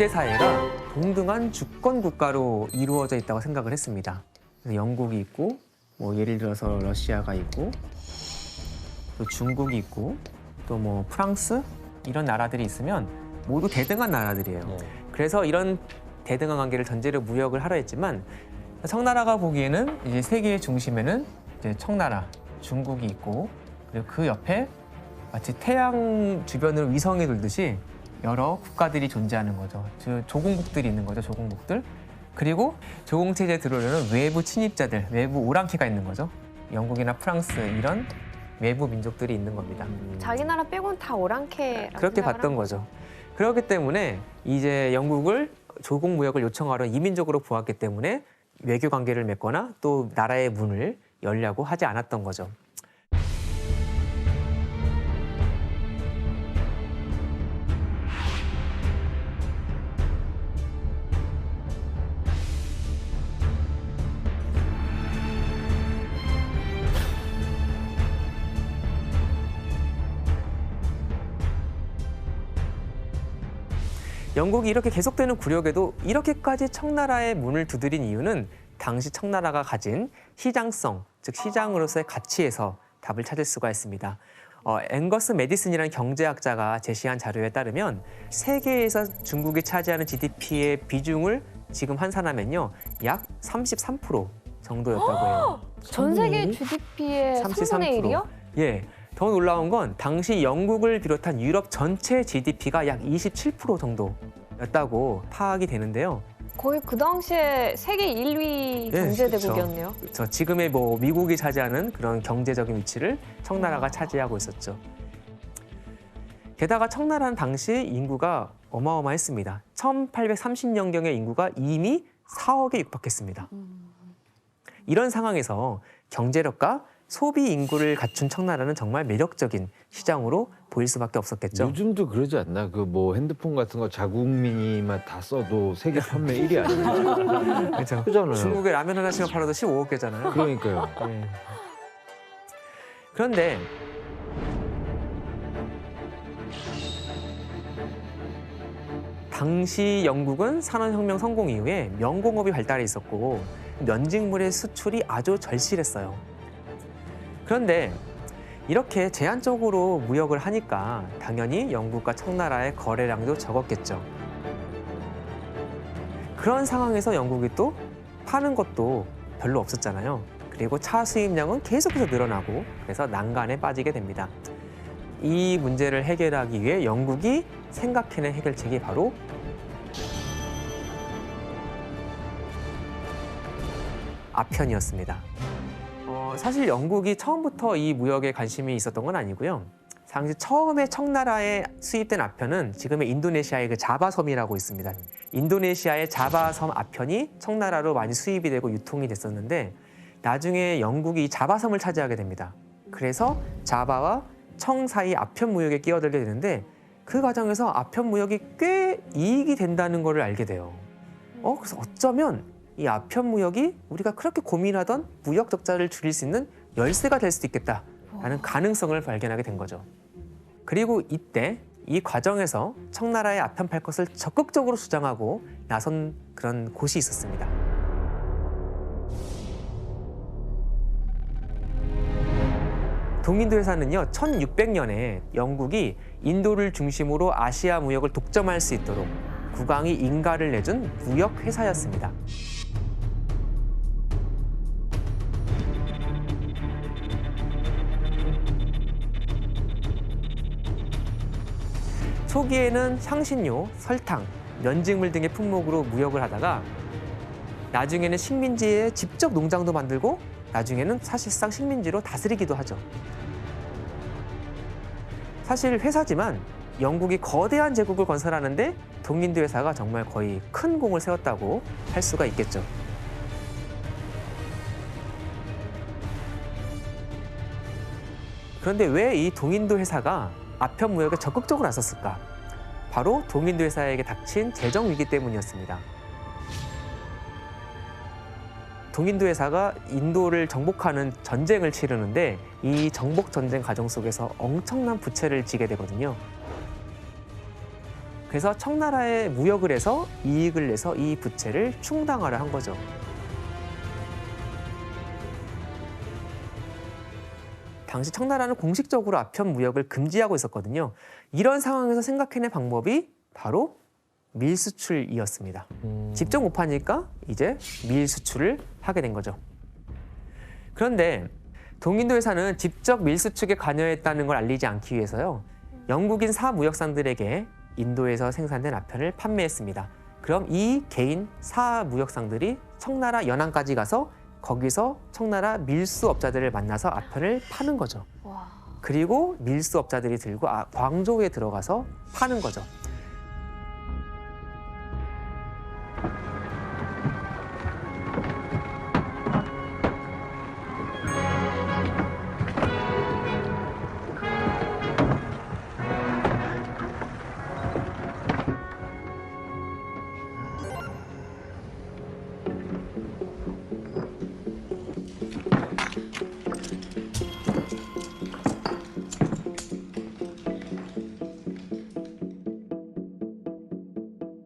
일대 사회가 동등한 주권 국가로 이루어져 있다고 생각을 했습니다. 그래서 영국이 있고, 뭐 예를 들어서 러시아가 있고, 또 중국이 있고, 또 뭐 프랑스 이런 나라들이 있으면 모두 대등한 나라들이에요. 그래서 이런 대등한 관계를 전제로 무역을 하려 했지만 청나라가 보기에는 이제 세계의 중심에는 이제 청나라, 중국이 있고, 그리고 그 옆에 마치 태양 주변으로 위성이 돌듯이 여러 국가들이 존재하는 거죠. 즉 조공국들이 있는 거죠. 조공국들. 그리고 조공체제에 들어오려는 외부 침입자들, 외부 오랑캐가 있는 거죠. 영국이나 프랑스 이런 외부 민족들이 있는 겁니다. 자기 나라 빼고는 다 오랑캐라고 그렇게 생각을 봤던 한 거죠. 그렇기 때문에 이제 영국을 조공 무역을 요청하러 이민족으로 보았기 때문에 외교 관계를 맺거나 또 나라의 문을 열려고 하지 않았던 거죠. 영국이 이렇게 계속되는 굴욕에도 이렇게까지 청나라의 문을 두드린 이유는 당시 청나라가 가진 시장성, 즉 시장으로서의 가치에서 답을 찾을 수가 있습니다. 앵거스 매디슨이라는 경제학자가 제시한 자료에 따르면 세계에서 중국이 차지하는 GDP의 비중을 지금 환산하면요, 약 33% 정도였다고 해요. 전 세계 GDP의 3분의 1이요? 예. 더 놀라운 건 당시 영국을 비롯한 유럽 전체 GDP가 약 27% 정도였다고 파악이 되는데요. 거의 그 당시에 세계 1위 경제대국이었네요. 그렇죠. 지금의 뭐 미국이 차지하는 그런 경제적인 위치를 청나라가 차지하고 있었죠. 게다가 청나라는 당시 인구가 어마어마했습니다. 1830년경의 인구가 이미 4억에 육박했습니다. 이런 상황에서 경제력과 소비 인구를 갖춘 청나라는 정말 매력적인 시장으로 보일 수밖에 없었겠죠. 요즘도 그러지 않나? 그 뭐 핸드폰 같은 거 자국 미니만 다 써도 세계 판매 1위 아니에요? 그렇죠. 그잖아요. 중국에 라면 하나씩만 팔아도 15억 개잖아요. 그러니까요. 네. 그런데 당시 영국은 산업혁명 성공 이후에 명공업이 발달해 있었고 면직물의 수출이 아주 절실했어요. 그런데 이렇게 제한적으로 무역을 하니까 당연히 영국과 청나라의 거래량도 적었겠죠. 그런 상황에서 영국이 또 파는 것도 별로 없었잖아요. 그리고 차 수입량은 계속해서 늘어나고 그래서 난간에 빠지게 됩니다. 이 문제를 해결하기 위해 영국이 생각해낸 해결책이 바로 아편이었습니다. 사실 영국이 처음부터 이 무역에 관심이 있었던 건 아니고요. 당시 처음에 청나라에 수입된 아편은 지금의 인도네시아의 그 자바섬이라고 있습니다. 인도네시아의 자바섬 아편이 청나라로 많이 수입이 되고 유통이 됐었는데 나중에 영국이 이 자바섬을 차지하게 됩니다. 그래서 자바와 청 사이 아편 무역에 끼어들게 되는데 그 과정에서 아편 무역이 꽤 이익이 된다는 걸 알게 돼요. 그래서 어쩌면 이 아편 무역이 우리가 그렇게 고민하던 무역 적자를 줄일 수 있는 열쇠가 될 수도 있겠다라는 가능성을 발견하게 된 거죠. 그리고 이때 이 과정에서 청나라의 아편 팔 것을 적극적으로 주장하고 나선 그런 곳이 있었습니다. 동인도 회사는요, 1600년에 영국이 인도를 중심으로 아시아 무역을 독점할 수 있도록 국왕이 인가를 내준 무역 회사였습니다. 초기에는 향신료, 설탕, 면직물 등의 품목으로 무역을 하다가 나중에는 식민지에 직접 농장도 만들고 나중에는 사실상 식민지로 다스리기도 하죠. 사실 회사지만 영국이 거대한 제국을 건설하는데 동인도 회사가 정말 거의 큰 공을 세웠다고 할 수가 있겠죠. 그런데 왜 이 동인도 회사가 아편 무역에 적극적으로 나섰을까? 바로 동인도 회사에게 닥친 재정 위기 때문이었습니다. 동인도 회사가 인도를 정복하는 전쟁을 치르는데 이 정복 전쟁 과정 속에서 엄청난 부채를 지게 되거든요. 그래서 청나라에 무역을 해서 이익을 내서 이 부채를 충당하려 한 거죠. 당시 청나라는 공식적으로 아편 무역을 금지하고 있었거든요. 이런 상황에서 생각해낸 방법이 바로 밀수출이었습니다. 직접 못 파니까 이제 밀수출을 하게 된 거죠. 그런데 동인도 회사는 직접 밀수출에 관여했다는 걸 알리지 않기 위해서요. 영국인 사무역상들에게 인도에서 생산된 아편을 판매했습니다. 그럼 이 개인 사무역상들이 청나라 연안까지 가서 거기서 청나라 밀수업자들을 만나서 아편을 파는 거죠. 와. 그리고 밀수업자들이 들고 광조에 들어가서 파는 거죠.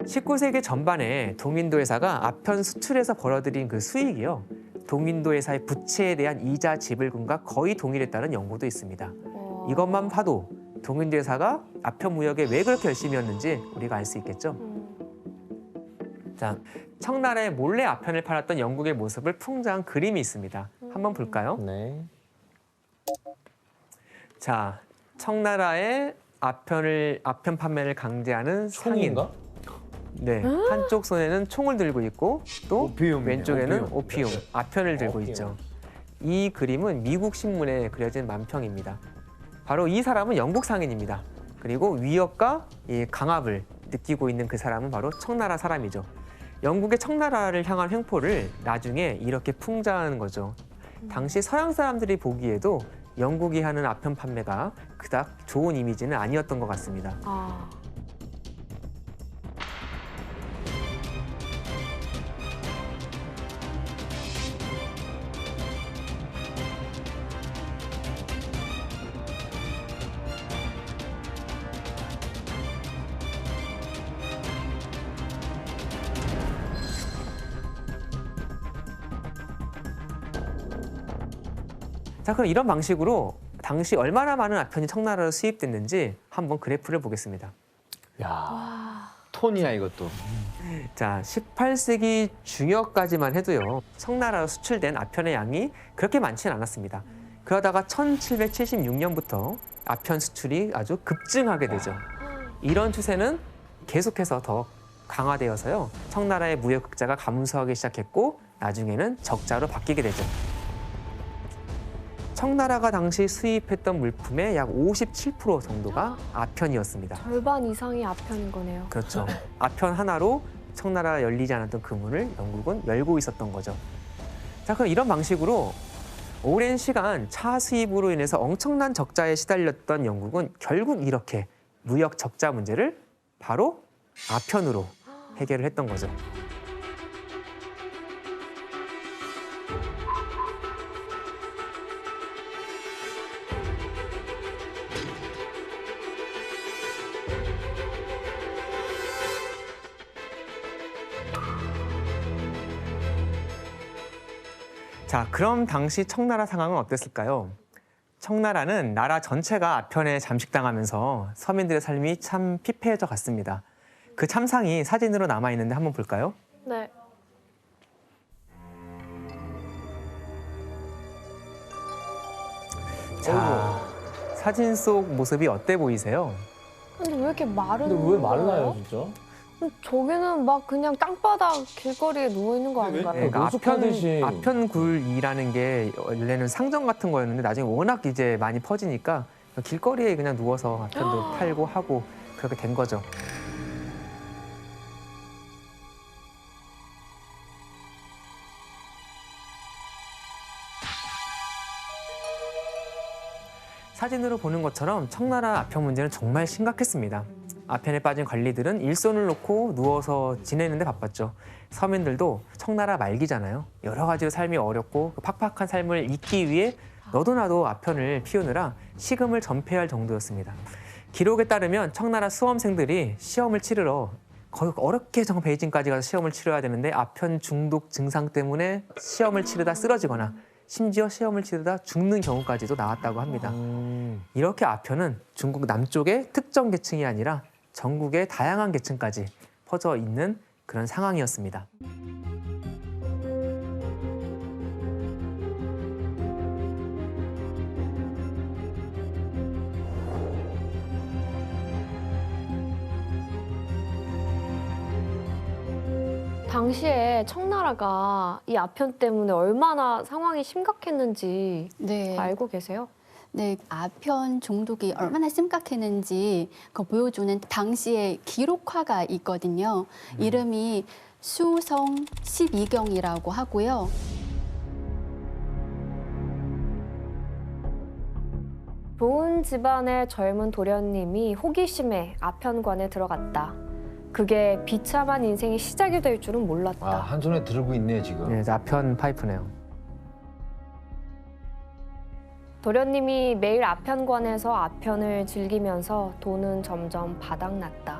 (19세기) 전반에 동인도 회사가 아편 수출에서 벌어들인 그 수익이요. 동인도 회사의 부채에 대한 이자 지불금과 거의 동일했다는 연구도 있습니다. 와. 이것만 봐도 동인도 회사가 아편 무역에 왜 그렇게 열심이었는지 우리가 알 수 있겠죠. 자, 청나라에 몰래 아편을 팔았던 영국의 모습을 풍자한 그림이 있습니다. 한번 볼까요? 네. 자, 청나라의 아편 판매를 강제하는 상인. 총인가? 네, 한쪽 손에는 총을 들고 있고 또 오피움이네요. 왼쪽에는 오피움, 네. 아편을 들고 오피움. 있죠. 이 그림은 미국 신문에 그려진 만평입니다. 바로 이 사람은 영국 상인입니다. 그리고 위협과 이 강압을 느끼고 있는 그 사람은 바로 청나라 사람이죠. 영국의 청나라를 향한 횡포를 나중에 이렇게 풍자하는 거죠. 당시 서양 사람들이 보기에도 영국이 하는 아편 판매가 그닥 좋은 이미지는 아니었던 것 같습니다. 아. 자, 그럼 이런 방식으로 당시 얼마나 많은 아편이 청나라로 수입됐는지 한번 그래프를 보겠습니다. 야. 톤이야 이것도. 자, 18세기 중엽까지만 해도요. 청나라로 수출된 아편의 양이 그렇게 많지는 않았습니다. 그러다가 1776년부터 아편 수출이 아주 급증하게 되죠. 이런 추세는 계속해서 더 강화되어서요. 청나라의 무역 극자가 감소하기 시작했고 나중에는 적자로 바뀌게 되죠. 청나라가 당시 수입했던 물품의 약 57% 정도가 아편이었습니다. 절반 이상이 아편인 거네요. 그렇죠. 아편 하나로 청나라가 열리지 않았던 그 문을 영국은 열고 있었던 거죠. 자, 그럼 이런 방식으로 오랜 시간 차 수입으로 인해서 엄청난 적자에 시달렸던 영국은 결국 이렇게 무역 적자 문제를 바로 아편으로 해결을 했던 거죠. 자, 그럼 당시 청나라 상황은 어땠을까요? 청나라는 나라 전체가 아편에 잠식당하면서 서민들의 삶이 참 피폐해져 갔습니다. 그 참상이 사진으로 남아있는데 한번 볼까요? 네. 자, 사진 속 모습이 어때 보이세요? 근데 왜 이렇게 마른 근데 왜 말라요, 거예요? 진짜? 저기는 막 그냥 땅바닥 길거리에 누워 있는 거 아닌가요? 그러니까 노숙하듯이. 아편굴이라는 게 원래는 상점 같은 거였는데 나중에 워낙 이제 많이 퍼지니까 길거리에 그냥 누워서 아편도 팔고 하고 그렇게 된 거죠. 사진으로 보는 것처럼 청나라 아편 문제는 정말 심각했습니다. 아편에 빠진 관리들은 일손을 놓고 누워서 지내는데 바빴죠. 서민들도 청나라 말기잖아요. 여러 가지로 삶이 어렵고 그 팍팍한 삶을 잊기 위해 너도 나도 아편을 피우느라 식음을 전폐할 정도였습니다. 기록에 따르면 청나라 수험생들이 시험을 치르러 거의 어렵게 정말 베이징까지 가서 시험을 치러야 되는데 아편 중독 증상 때문에 시험을 치르다 쓰러지거나 심지어 시험을 치르다 죽는 경우까지도 나왔다고 합니다. 이렇게 아편은 중국 남쪽의 특정 계층이 아니라 전국의 다양한 계층까지 퍼져 있는 그런 상황이었습니다. 당시에 청나라가 이 아편 때문에 얼마나 상황이 심각했는지 네. 알고 계세요? 네, 아편 중독이 얼마나 심각했는지 그 보여주는 당시의 기록화가 있거든요. 이름이 수성 12경이라고 하고요. 좋은 집안의 젊은 도련님이 호기심에 아편관에 들어갔다. 그게 비참한 인생의 시작이 될 줄은 몰랐다. 아, 한 손에 들고 있네 지금. 네, 아편 파이프네요. 도련님이 매일 아편관에서 아편을 즐기면서 돈은 점점 바닥났다.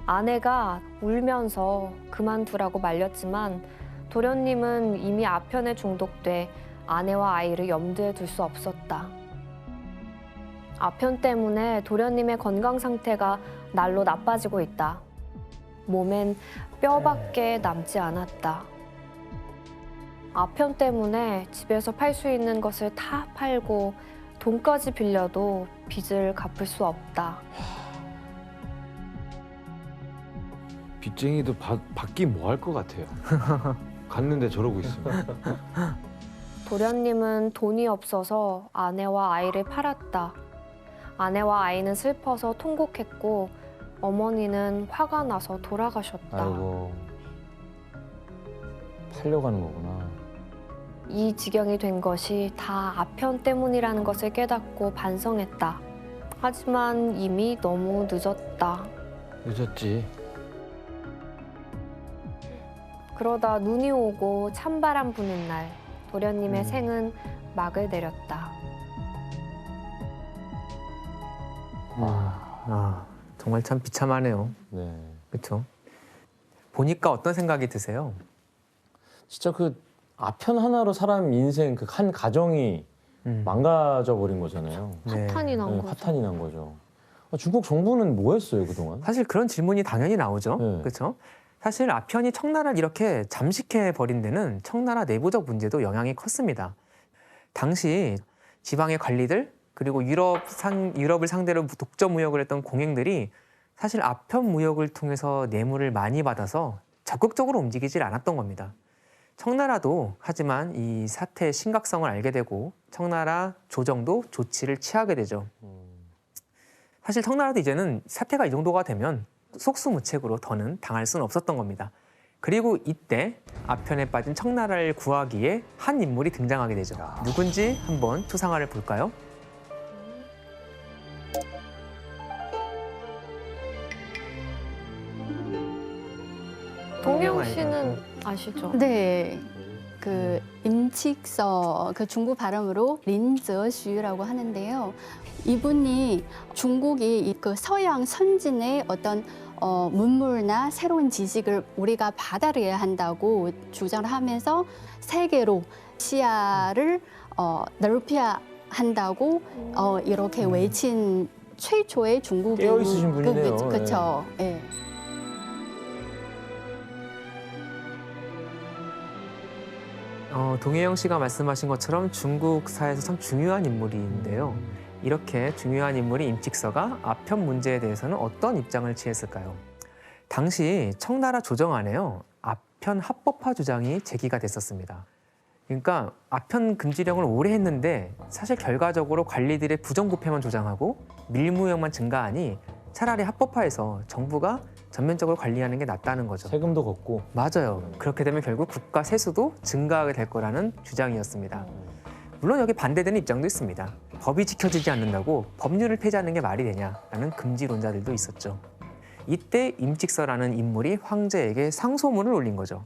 아내가 울면서 그만두라고 말렸지만 도련님은 이미 아편에 중독돼 아내와 아이를 염두에 둘 수 없었다. 아편 때문에 도련님의 건강 상태가 날로 나빠지고 있다. 몸엔 뼈밖에 남지 않았다. 아편 때문에 집에서 팔 수 있는 것을 다 팔고 돈까지 빌려도 빚을 갚을 수 없다. 빚쟁이도 받기 뭐 할 것 같아요. 갔는데 저러고 있으면. 도련님은 돈이 없어서 아내와 아이를 팔았다. 아내와 아이는 슬퍼서 통곡했고 어머니는 화가 나서 돌아가셨다. 아이고. 팔려가는 거구나. 이 지경이 된 것이 다 아편 때문이라는 것을 깨닫고 반성했다. 하지만 이미 너무 늦었다. 늦었지. 그러다 눈이 오고 찬바람 부는 날 도련님의 생은 막을 내렸다. 정말 참 비참하네요. 네. 그렇죠? 보니까 어떤 생각이 드세요? 진짜 그 아편 하나로 사람 인생 그 한 가정이 망가져 버린 거잖아요. 네. 파탄이 난 네, 거죠. 파탄이 난 거죠. 중국 정부는 뭐 했어요 그동안? 사실 그런 질문이 당연히 나오죠. 네. 그렇죠? 사실 아편이 청나라를 이렇게 잠식해 버린 데는 청나라 내부적 문제도 영향이 컸습니다. 당시 지방의 관리들 그리고 유럽을 상대로 독점 무역을 했던 공행들이 사실 아편 무역을 통해서 뇌물을 많이 받아서 적극적으로 움직이질 않았던 겁니다. 청나라도 하지만 이 사태의 심각성을 알게 되고 청나라 조정도 조치를 취하게 되죠. 사실 청나라도 이제는 사태가 이 정도가 되면 속수무책으로 더는 당할 수는 없었던 겁니다. 그리고 이때 아편에 빠진 청나라를 구하기에 한 인물이 등장하게 되죠. 누군지 한번 초상화를 볼까요? 동영 씨는 아시죠? 네. 그 임칙서 그 중국 발음으로 린저슈라고 하는데요. 이분이 중국이 그 서양 선진의 어떤 문물나 새로운 지식을 우리가 받아들여야 한다고 주장을 하면서 세계로 시야를 넓혀야 한다고 이렇게 외친 최초의 중국인 깨어 있으신 분이네요. 그렇죠. 예. 동혜영 씨가 말씀하신 것처럼 중국사에서 참 중요한 인물인데요. 이렇게 중요한 인물이 임칙서가 아편 문제에 대해서는 어떤 입장을 취했을까요? 당시 청나라 조정안에요. 아편 합법화 주장이 제기가 됐었습니다. 그러니까 아편 금지령을 오래 했는데 사실 결과적으로 관리들의 부정부패만 조장하고 밀무역만 증가하니 차라리 합법화해서 정부가 전면적으로 관리하는 게 낫다는 거죠. 세금도 걷고. 맞아요. 그렇게 되면 결국 국가 세수도 증가하게 될 거라는 주장이었습니다. 물론 여기 반대되는 입장도 있습니다. 법이 지켜지지 않는다고 법률을 폐지하는 게 말이 되냐라는 금지론자들도 있었죠. 이때 임칙서라는 인물이 황제에게 상소문을 올린 거죠.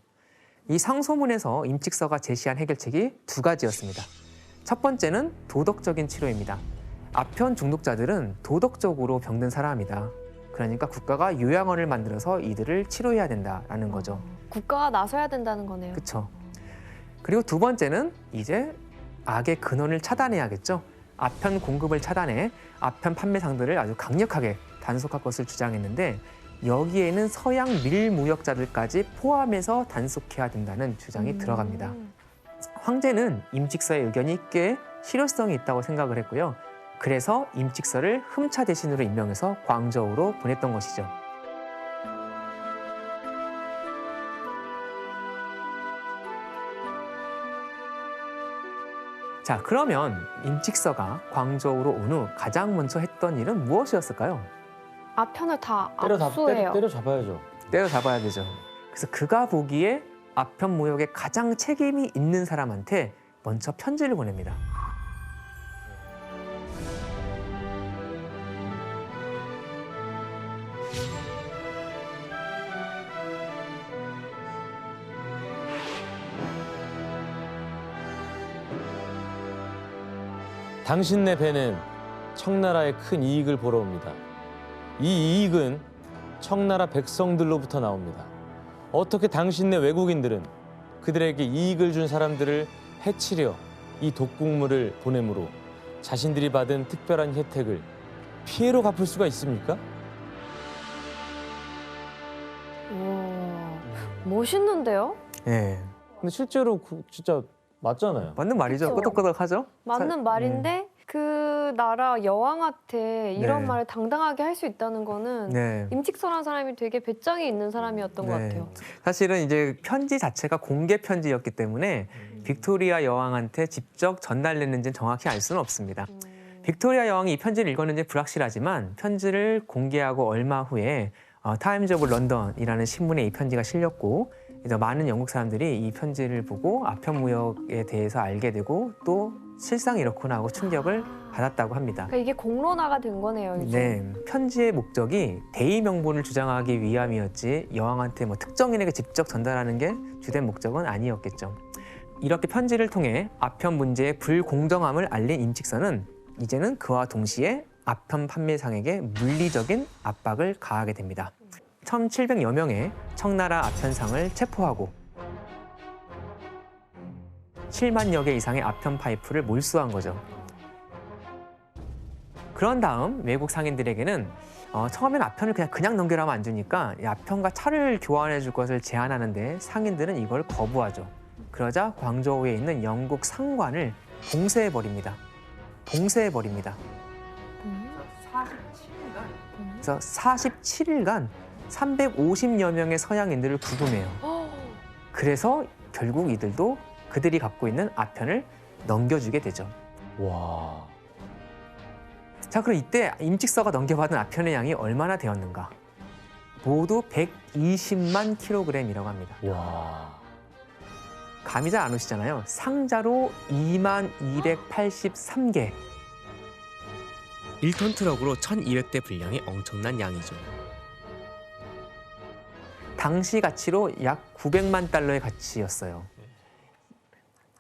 이 상소문에서 임칙서가 제시한 해결책이 두 가지였습니다. 첫 번째는 도덕적인 치료입니다. 아편 중독자들은 도덕적으로 병든 사람이다. 그러니까 국가가 요양원을 만들어서 이들을 치료해야 된다라는 거죠. 국가가 나서야 된다는 거네요. 그렇죠. 그리고 두 번째는 이제 악의 근원을 차단해야겠죠. 아편 공급을 차단해 아편 판매상들을 아주 강력하게 단속할 것을 주장했는데 여기에는 서양 밀무역자들까지 포함해서 단속해야 된다는 주장이 들어갑니다. 황제는 임직서의 의견이 꽤 실효성이 있다고 생각을 했고요. 그래서 임직서를 흠차 대신으로 임명해서 광저우로 보냈던 것이죠. 자, 그러면 임직서가 광저우로 온 후 가장 먼저 했던 일은 무엇이었을까요? 아편을 다 압수해요. 때려잡아야죠. 때려잡아야 되죠. 그래서 그가 보기에 아편 무역에 가장 책임이 있는 사람한테 먼저 편지를 보냅니다. 당신네 배는 청나라의 큰 이익을 보러 옵니다. 이 이익은 청나라 백성들로부터 나옵니다. 어떻게 당신네 외국인들은 그들에게 이익을 준 사람들을 해치려 이 독국물을 보내므로 자신들이 받은 특별한 혜택을 피해로 갚을 수가 있습니까? 우와, 멋있는데요? 예, 근데 실제로 진짜 맞잖아요. 맞는 말이죠. 그쵸. 끄덕끄덕하죠. 맞는 말인데 그 나라 여왕한테 이런 네. 말을 당당하게 할 수 있다는 거는 네. 임직서라는 사람이 되게 배짱이 있는 사람이었던 것 같아요. 사실은 이제 편지 자체가 공개 편지였기 때문에 빅토리아 여왕한테 직접 전달됐는지는 정확히 알 수는 없습니다. 빅토리아 여왕이 이 편지를 읽었는지 불확실하지만 편지를 공개하고 얼마 후에 타임즈 오브 런던이라는 신문에 이 편지가 실렸고 그래서 많은 영국 사람들이 이 편지를 보고 아편 무역에 대해서 알게 되고 또 실상 이렇구나 하고 충격을 받았다고 합니다. 그러니까 이게 공론화가 된 거네요. 이제. 네, 편지의 목적이 대의 명분을 주장하기 위함이었지 여왕한테 뭐 특정인에게 직접 전달하는 게 주된 목적은 아니었겠죠. 이렇게 편지를 통해 아편 문제의 불공정함을 알린 임직서는 이제는 그와 동시에 아편 판매상에게 물리적인 압박을 가하게 됩니다. 1,700여 명의 청나라 아편상을 체포하고 7만여 개 이상의 아편 파이프를 몰수한 거죠. 그런 다음 외국 상인들에게는 처음엔 아편을 그냥 넘기라면 안 주니까 이 아편과 차를 교환해 줄 것을 제안하는데 상인들은 이걸 거부하죠. 그러자 광저우에 있는 영국 상관을 봉쇄해버립니다. 그래서 47일간 350여 명의 서양인들을 구금해요. 그래서 결국 이들도 그들이 갖고 있는 아편을 넘겨주게 되죠. 와. 자, 그럼 이때 임직서가 넘겨받은 아편의 양이 얼마나 되었는가? 모두 120만 킬로그램이라고 합니다. 와. 감이 잘 안 오시잖아요. 상자로 2283개. 1톤 트럭으로 1200대 분량의 엄청난 양이죠. 당시 가치로 약 900만 달러의 가치였어요.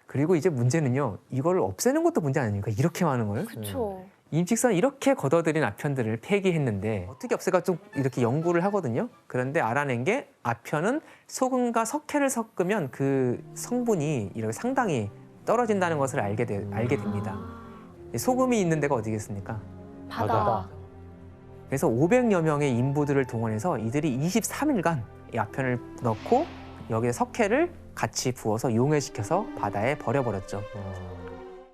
그리고 이제 문제는요. 이걸 없애는 것도 문제 아닙니까? 이렇게 많은 걸. 그렇죠. 임직서는 이렇게 걷어들인 아편들을 폐기했는데 어떻게 없앨까 좀 이렇게 연구를 하거든요. 그런데 알아낸 게 아편은 소금과 석회를 섞으면 그 성분이 이렇게 상당히 떨어진다는 것을 알게 됩니다. 소금이 있는 데가 어디겠습니까? 바다. 그래서 500여 명의 인부들을 동원해서 이들이 23일간 이 아편을 넣고 여기에 석회를 같이 부어서 용해시켜서 바다에 버려버렸죠.